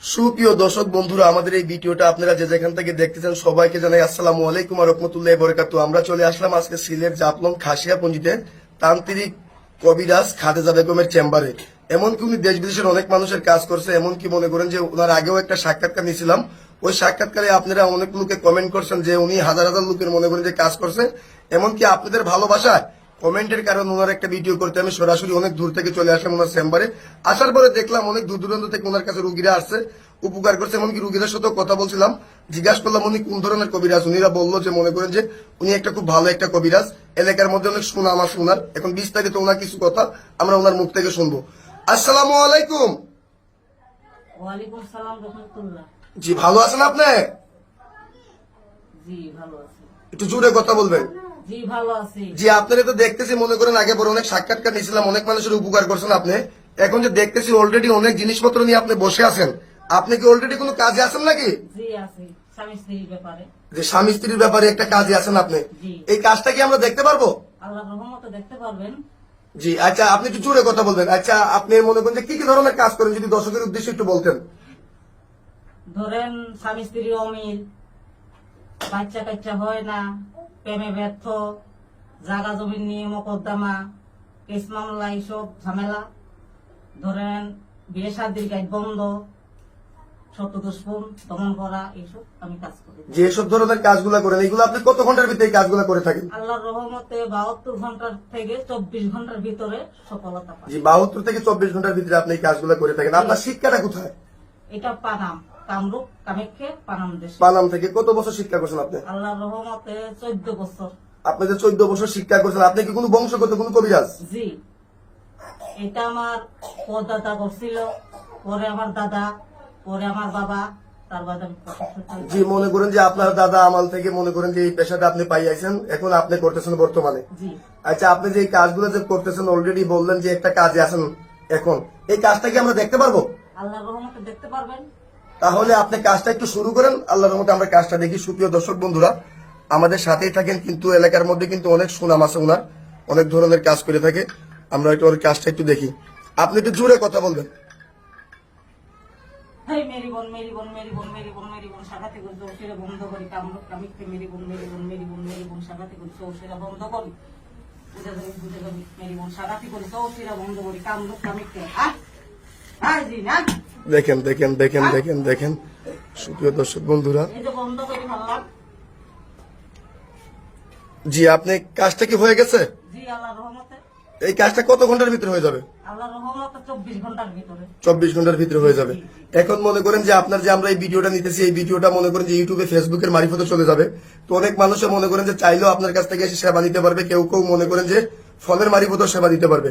সুপ্রিয় দর্শক বন্ধুরা, আমাদের এই ভিডিওটা আপনারা যে যেখান থেকে দেখতেছেন সবাইকে জানাই আসসালামু আলাইকুম ওয়া রাহমাতুল্লাহি ওয়া বারাকাতুহু। আমরা চলে আসলাম আজকে সিলেট জাফলং খাসিয়াপঞ্জিতে তান্ত্রিক কবিরাজ খাদেজা বেগমের চেম্বারে। এমনকি উনি দেশ বিদেশের অনেক মানুষের কাজ করছে, এমনকি মনে করেন যে ওনার আগেও একটা সাক্ষাৎকার নিয়েছিলাম। ওই সাক্ষাৎকারে আপনারা অনেক লোকে কমেন্ট করছেন যে উনি হাজার হাজার লোকের মনে করেন যে কাজ করছে। এমনকি আপনাদের ভালোবাসায় কমেন্টের কারণে ওনার একটা ভিডিও করতে আমি সরাসরি অনেক দূর থেকে চলে আসলাম ওনার চেম্বারে। আসার পরে দেখলাম অনেক দূর দূরান্ত থেকে ওনার কাছে রুগীরা আসছে, উপকার করছে। এমনকি রুগীদের সাথে কথা বলছিলাম, জিজ্ঞাসা করলাম উনি কোন ধরনের কবিরাজ। উনিরা বললো যে মনে করেন যে উনি একটা খুব ভালো একটা কবিরাজ, এলাকার মধ্যে অনেক সুনাম আছে ওনার। এখন বিস্তারিত ওনার কিছু কথা আমরা ওনার মুখ থেকে শুনবো। আসসালামু আলাইকুম। ওয়ালাইকুম সালাম রাহমাতুল্লাহ। জি, ভালো আছেন আপনি? জি ভালো আছি। একটু জোরে কথা বলবেন। জি ভালো আছি। জি, আপনারা তো দেখতেছি মনে করেন আগে বড় অনেক সাক্ষাৎকার নিয়েছিলাম, অনেক মানুষের উপকার করছেন আপনি। এখন যে দেখতেছি অলরেডি অনেক জিনিসপত্র নিয়ে আপনি বসে আছেন, আপনি কি অলরেডি কোনো কাজে আছেন নাকি? জি আছি, স্বামী স্ত্রীর ব্যাপারে। যে স্বামী স্ত্রীর ব্যাপারে একটা কাজে আছেন আপনি, জি। এই কাজটা কি আমরা দেখতে পারবো? আল্লাহর রহমতে দেখতে পারবেন। জি, আচ্ছা আপনি একটু জোরে কথা বলবেন। আচ্ছা, আপনি মনে করেন যে কি কি ধরনের কাজ করেন যদি দর্শকের উদ্দেশ্যে একটু বলতেন। ধরেন স্বামী স্ত্রীর অমিল, বাচ্চা কাচ্চা হয় না, প্রেমে ব্যর্থ, জাগা জমিন নিয়ে মকদ্দমা, কেস মামলা, এইসব ঝামেলা। ধরেন বিয়ে শাদির গাইড বন্ধ, সত্য দুষ্পন দমন করা, এইসব আমি কাজ করি। যে এসব ধরনের কাজগুলো করেন, এগুলো আপনি কত ঘন্টার ভিতরে এই কাজগুলো করে থাকেন? আল্লাহর রহমতে 72 ঘন্টার থেকে 24 ঘন্টার ভিতরে সফলতা পাই। জি, 72 থেকে 24 ঘন্টার ভিতরে আপনি এই কাজগুলো করে থাকেন। আপনার শিক্ষাটা কোথায়? এটা পানাম, কামরূপ কামাখ্যা পানাম দেশ। পানাম থেকে। কত বছর শিক্ষা করছেন আপনি? আল্লাহর রহমতে 14 বছর। আপনি যে 14 বছর শিক্ষা করছেন, আপনি কি কোনো বংশগত কোনো কবিরাজ? জি, এটা আমার পরদাদা করছিল, পরে আমার দাদা, পরে আমার বাবা, তার বাদে আমি করতেছি। জি, মনে করেন যে আপনার দাদা আমাল থেকে মনে করেন যে এই পেশাটা আপনি পাইয়াছেন, এখন আপনি করতেছেন বর্তমানে। জি, আচ্ছা, আপনি যে এই কাজগুলো যে করতেছেন অলরেডি বললেন যে একটা কাজে আছেন, এখন এই কাজটা কি আমরা দেখতে পারবো? আল্লাহর রহমতে দেখতে পারবেন। তাহলে আপনি কাজটা একটু শুরু করেন, আল্লাহর রহমতে আমরা কাজটা দেখি। সুপ্রিয় দর্শক বন্ধুরা, আমাদের সাথেই থাকেন, কিন্তু এলাকার মধ্যে কিন্তু অনেক সুনাম আছে ওনার, অনেক ধরনের কাজ করে থাকে। আমরা একটু ওর কাজটা একটু দেখি। আপনি একটু জোরে কথা বলবেন। হেই মেরি বোন, মেরি বোন, মেরি বোন, মেরি বোন, মেরি বোন, সাগাতে করে চৌষিরা বন্ধ করি, কামরূপ কামিককে মেরি বোন, মেরি বোন, মেরি বোন, মেরি বোন, সাগাতে করে চৌষিরা বন্ধ করি। বুঝে যাবি মেরি বোন, সাগাতে করে চৌষিরা বন্ধ করি, কামরূপ কামিককে। জি না, দেখেন দেখেন দেখেন দেখেন দেখেন সুপ্রিয় দর্শক বন্ধুরা, এই যে বন্ধ করি ভাবলাম। জি, আপনি কাজটা কি হয়ে গেছে? জি আল্লাহর রহমতে। এই কাজটা কত ঘন্টার ভিতরে হয়ে যাবে? আল্লাহর রহমতে 24 ঘন্টার ভিতরে। 24 ঘন্টার ভিতরে হয়ে যাবে। এখন মনে করেন যে আপনার যে আমরা এই ভিডিওটা নিতেছি, এই ভিডিওটা মনে করেন যে ইউটিউবে ফেসবুকের মারিফতে চলে যাবে। তো অনেক মানুষে মনে করেন যে চাইলেও আপনার কাছ থেকে এসে সেবা নিতে পারবে, কেউ কেউ মনে করেন যে ফোনের মারিফতেও সেবা দিতে পারবে।